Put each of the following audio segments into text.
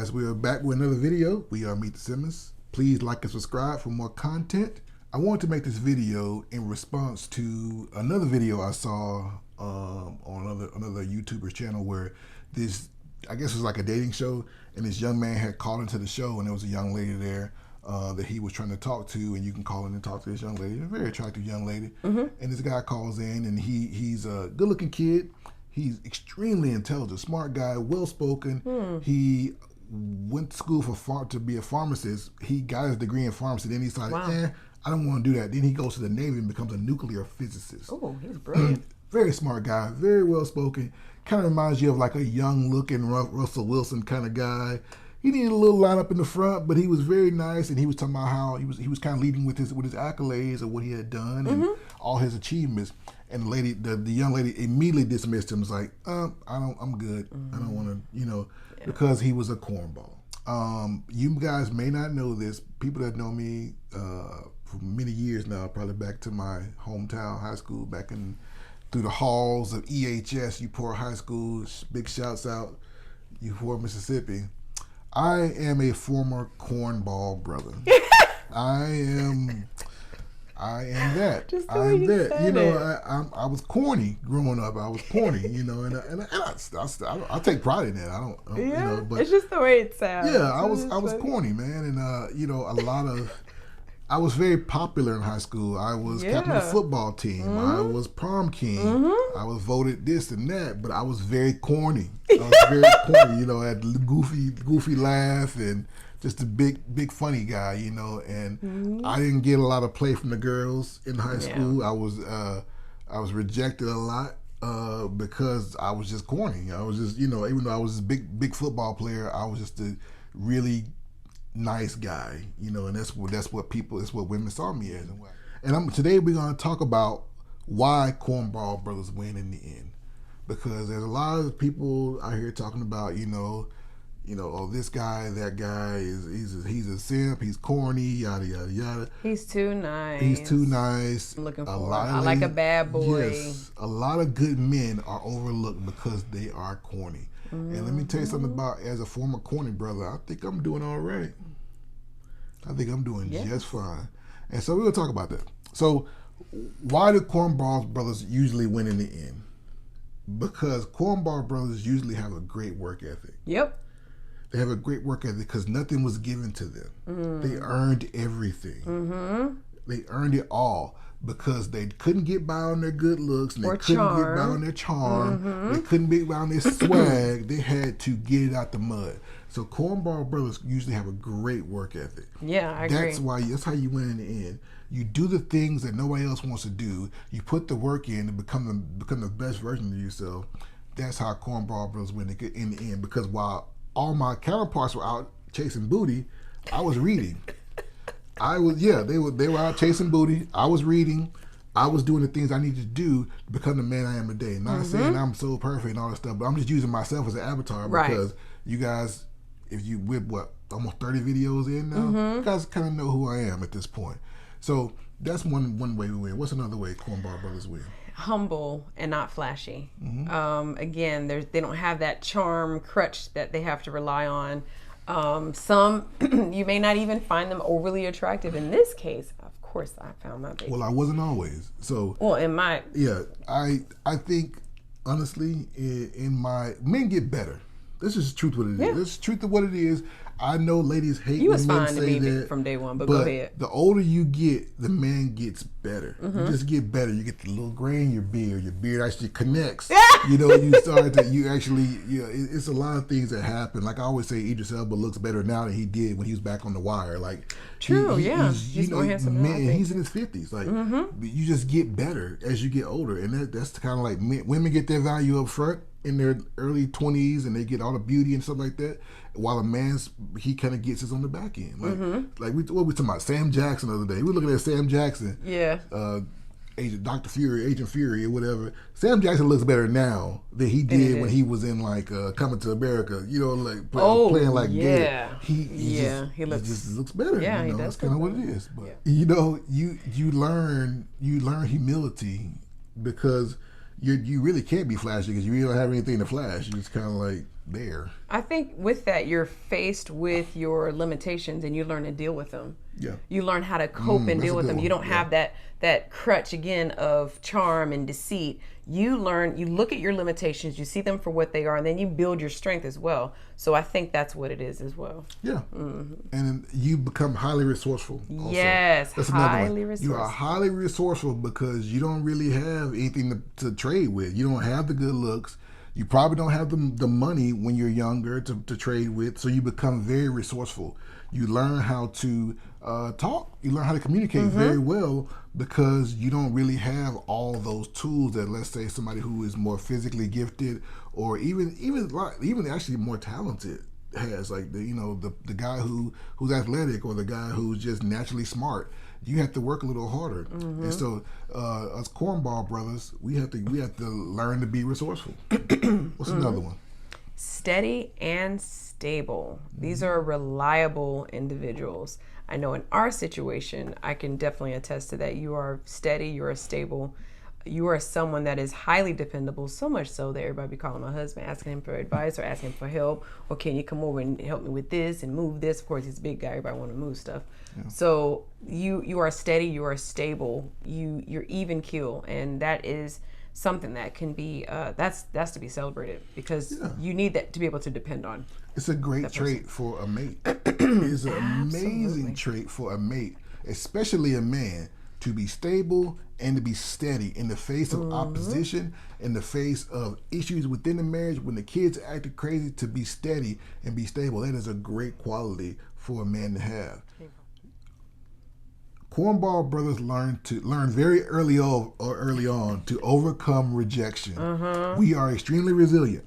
guys, we are back with another video. We are Meet the Simmons. Please like and subscribe for more content. I wanted to make this video in response to another video I saw on another YouTuber's channel where this, I guess it was like a dating show, and this young man had called into the show, and there was a young lady there that he was trying to talk to, and you can call in and talk to this young lady, a very attractive young lady. And this guy calls in, and he's a good-looking kid. He's extremely intelligent, smart guy, well-spoken. He went to school to be a pharmacist. He got his degree in pharmacy. Then he decided, I don't want to do that. Then he goes to the Navy and becomes a nuclear physicist. Oh, he's brilliant. Very smart guy, very well-spoken. Kind of reminds you of like a young-looking Russell Wilson kind of guy. He needed a little line up in the front, but he was very nice, and he was talking about how he was kind of leading with his accolades of what he had done and all his achievements. And the young lady immediately dismissed him. Was like, I'm good. I don't want to, because he was a cornball. You guys may not know this. People that know me for many years now, probably back to my hometown high school, back through the halls of EHS, Uport High School. Big shouts out, Uport, Mississippi. I am a former cornball brother. I am that. I am that. I was corny growing up. I was corny, and I take pride in that. But it's just the way it sounds. Yeah, I was corny, man, and I was very popular in high school. I was captain of the football team. I was prom king. I was voted this and that, but I was very corny. I was very corny, had goofy laugh and just a big funny guy, and I didn't get a lot of play from the girls in high school. I was rejected a lot because I was just corny. I was just, even though I was a big football player, I was just a really nice guy, and that's what women saw me as. And today we're going to talk about why cornball brothers win in the end, because there's a lot of people out here talking about, oh, this guy, that guy he's a simp, he's corny, yada yada yada. He's too nice. I'm looking for I like a bad boy. Yes, a lot of good men are overlooked because they are corny. And let me tell you something about, as a former corny brother, I think I'm doing all right. I think I'm doing just fine. And so we're going to talk about that. So why do cornball brothers usually win in the end? Because cornball brothers usually have a great work ethic. Yep. They have a great work ethic because nothing was given to them. They earned everything. They earned it all because they couldn't get by on their good looks, and they couldn't get by on their charm. They couldn't get by on their swag. They had to get it out the mud. So cornball brothers usually have a great work ethic. Yeah, I agree. That's how you win in the end. You do the things that nobody else wants to do. You put the work in to become the best version of yourself. That's how cornball brothers win in the end. Because while all my counterparts were out chasing booty, I was reading. They were out chasing booty. I was reading. I was doing the things I needed to do to become the man I am today. Not saying I'm so perfect and all that stuff, but I'm just using myself as an avatar because you guys, if you with almost 30 videos in now, you guys kind of know who I am at this point. So that's one way we win. What's another way cornball brothers win? Humble and not flashy. Again, they don't have that charm crutch that they have to rely on. Some you may not even find them overly attractive. In this case, of course, I found my baby. Well, I wasn't always. So I think honestly, in my men get better. This is the truth what it is. This is the truth of what it is. I know ladies hate when men say that from day one, but go ahead. The older you get, the man gets better. You just get better. You get the little gray in your beard. Your beard actually connects. It's a lot of things that happen. Like I always say, Idris Elba looks better now than he did when he was back on The Wire. Like he's more handsome now, he's in his 50s. Like you just get better as you get older, and that's kind of like women get their value up front in their early 20s, and they get all the beauty and stuff like that, while a man's, he kind of gets his on the back end. Like we talking about Sam Jackson the other day. We were looking at Sam Jackson, Agent Fury or whatever. Sam Jackson looks better now than he did when he was in like Coming to America, playing like gay. He looks better. Yeah, he does. That's kind of what it is. But you learn humility because you really can't be flashy because you really don't have anything to flash. You just kind of like there. I think with that, you're faced with your limitations and you learn to deal with them. Yeah. You learn how to cope and deal with them. You don't have that crutch again of charm and deceit. You look at your limitations, you see them for what they are, and then you build your strength as well. So I think that's what it is as well. Yeah. And you become highly resourceful also. Yes, that's highly resourceful. You are highly resourceful because you don't really have anything to trade with. You don't have the good looks. You probably don't have the money when you're younger to trade with, so you become very resourceful. You learn how to talk. You learn how to communicate very well because you don't really have all those tools that, let's say, somebody who is more physically gifted or even actually more talented has. Like the guy who's athletic or the guy who's just naturally smart. You have to work a little harder, and so us Cornball brothers, we have to learn to be resourceful. What's another one? Steady and stable. These are reliable individuals. I know in our situation, I can definitely attest to that. You are steady. You are stable. You are someone that is highly dependable, so much so that everybody be calling my husband, asking him for advice or asking him for help, or can you come over and help me with this and move this? Of course, he's a big guy. Everybody want to move stuff. Yeah. So you are steady. You are stable. You're even keel, and that is something that can be that's to be celebrated because you need that to be able to depend on. It's a great trait for a mate. It's an amazing trait for a mate, especially a man, to be stable and to be steady in the face of opposition, in the face of issues within the marriage. When the kids acted crazy, to be steady and be stable, that is a great quality for a man to have. Cornball brothers learn very early on to overcome rejection. We are extremely resilient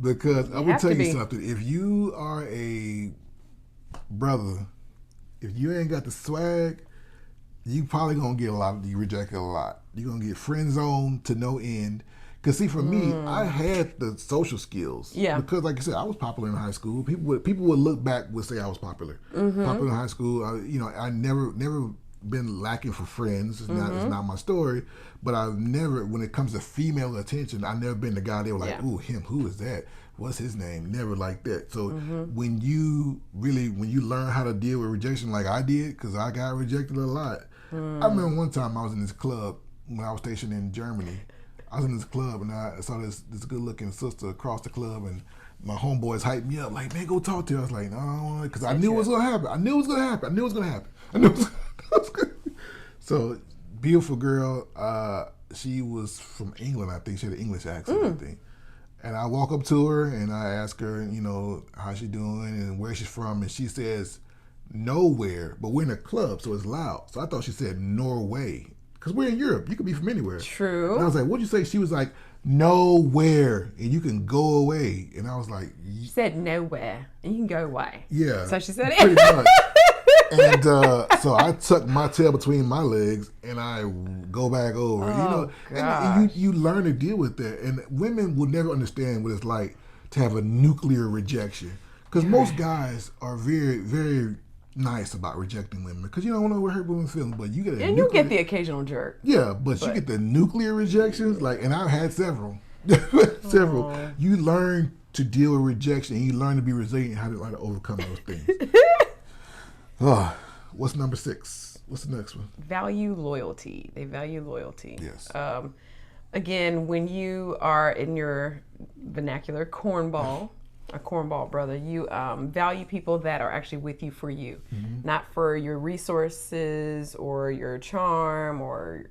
because I will tell you something. If you are a brother, if you ain't got the swag, you probably gonna get rejected a lot. You're gonna get friend zoned to no end. Cause see, for me, I had the social skills. Yeah. Because like I said, I was popular in high school. People would look back, would say I was popular. Popular in high school. I never been lacking for friends. It's not my story. But I've never, when it comes to female attention, I've never been the guy they were like, ooh, him, who is that? What's his name? Never like that. So when you learn how to deal with rejection like I did, because I got rejected a lot. I remember one time I was in this club when I was stationed in Germany. I was in this club and I saw this good looking sister across the club, and my homeboys hyped me up like, man, go talk to her. I was like, no, because I knew it was gonna happen. I knew it was gonna happen. So beautiful girl. She was from England, I think. She had an English accent, I think. And I walk up to her and I ask her, how she doing and where she's from, and she says nowhere, but we're in a club, so it's loud. So I thought she said Norway, because we're in Europe. You could be from anywhere. True. And I was like, what'd you say? She was like, nowhere, and you can go away. And I was like, she said nowhere, and you can go away. Yeah. So she said it. Pretty much. And so I tuck my tail between my legs and I go back over. And you learn to deal with that. And women will never understand what it's like to have a nuclear rejection, because most guys are very, very nice about rejecting women, because you don't want to hurt women's feelings. But you get you get the occasional jerk. Yeah, but you get the nuclear rejections, and I've had several. You learn to deal with rejection, and you learn to be resilient, how to overcome those things. What's number 6? What's the next one? Value loyalty. They value loyalty. Yes. Again, when you are in your vernacular cornball, a cornball brother, you value people that are actually with you for you, not for your resources or your charm or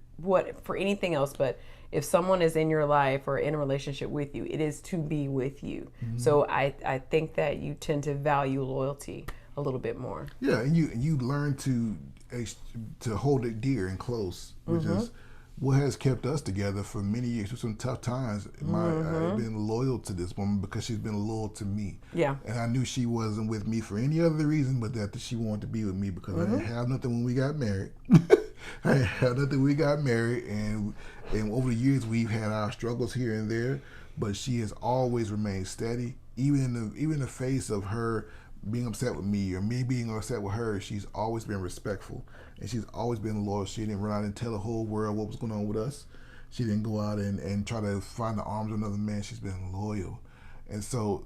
for anything else. But if someone is in your life or in a relationship with you, it is to be with you. So I think that you tend to value loyalty a little bit more. Yeah, and you learn to hold it dear and close, which is what has kept us together for many years through some tough times. I've been loyal to this woman because she's been loyal to me. Yeah. And I knew she wasn't with me for any other reason but that she wanted to be with me, because I didn't have nothing when we got married. And over the years we've had our struggles here and there, but she has always remained steady, even in the face of her being upset with me or me being upset with her. She's always been respectful, and she's always been loyal. She didn't run out and tell the whole world what was going on with us. She didn't go out and try to find the arms of another man. She's been loyal. And so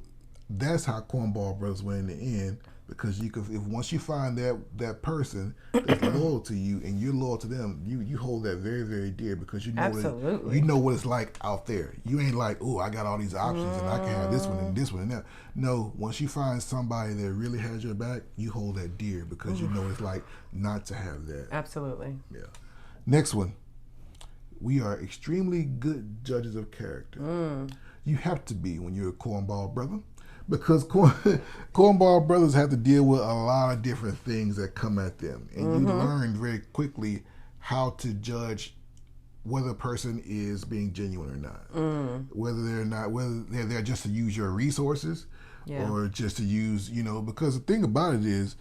that's how Cornball Brothers went in the end, because you could, if once you find that person that's loyal to you and you're loyal to them, you hold that very, very dear, because you know Absolutely. you know what it's like out there. You ain't like, oh, I got all these options and I can have this one and this one and that. No, once you find somebody that really has your back, you hold that dear, because you know what it's like not to have that. Absolutely. Yeah. Next one. We are extremely good judges of character. You have to be when you're a cornball brother, because cornball brothers have to deal with a lot of different things that come at them, and you learn very quickly how to judge whether a person is being genuine or not, whether they're there just to use your resources, or just to use, because the thing about it is,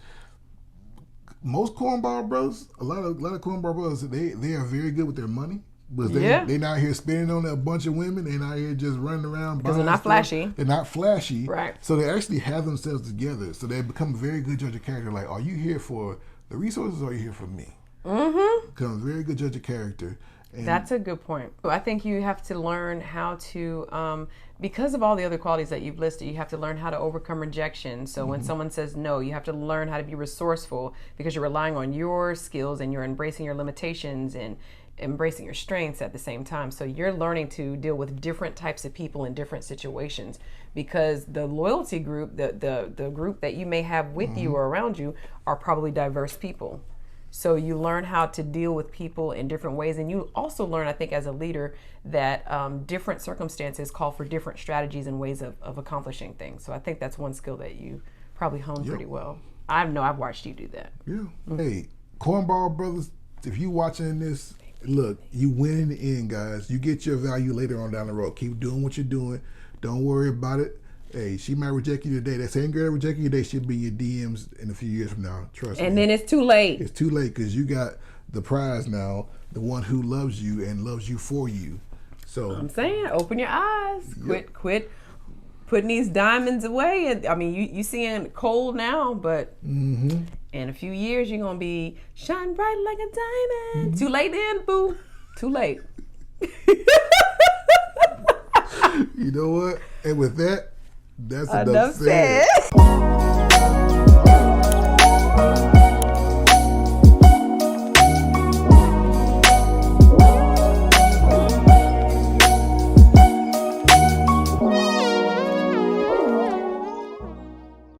most cornball brothers, a lot of cornball brothers, they are very good with their money. But they're not here spending on a bunch of women. They're not here just running around. Because they're not flashy. They're not flashy. Right. So they actually have themselves together. So they become a very good judge of character. Like, are you here for the resources, or are you here for me? Become a very good judge of character. And that's a good point. I think you have to learn how to, because of all the other qualities that you've listed, you have to learn how to overcome rejection. So when someone says no, you have to learn how to be resourceful, because you're relying on your skills and you're embracing your limitations and embracing your strengths at the same time. So you're learning to deal with different types of people in different situations, because the loyalty group, the group that you may have with you or around you, are probably diverse people. So you learn how to deal with people in different ways. And you also learn, I think, as a leader, that different circumstances call for different strategies and ways of accomplishing things. So I think that's one skill that you probably honed pretty well. I know I've watched you do that. Yeah. Hey, Cornball Brothers, if you watching this, look, you win in the end, guys. You get your value later on down the road. Keep doing what you're doing. Don't worry about it. Hey, she might reject you today. That same girl that rejected you today, she'll be in your DMs in a few years from now. Trust me. And then it's too late. It's too late, because you got the prize now, the one who loves you and loves you for you. So I'm saying, open your eyes. Quit putting these diamonds away. And I mean, you seeing cold now, but in a few years you're gonna be shine bright like a diamond. Too late then, boo. Too late. You know what? And with that, that's enough said. said.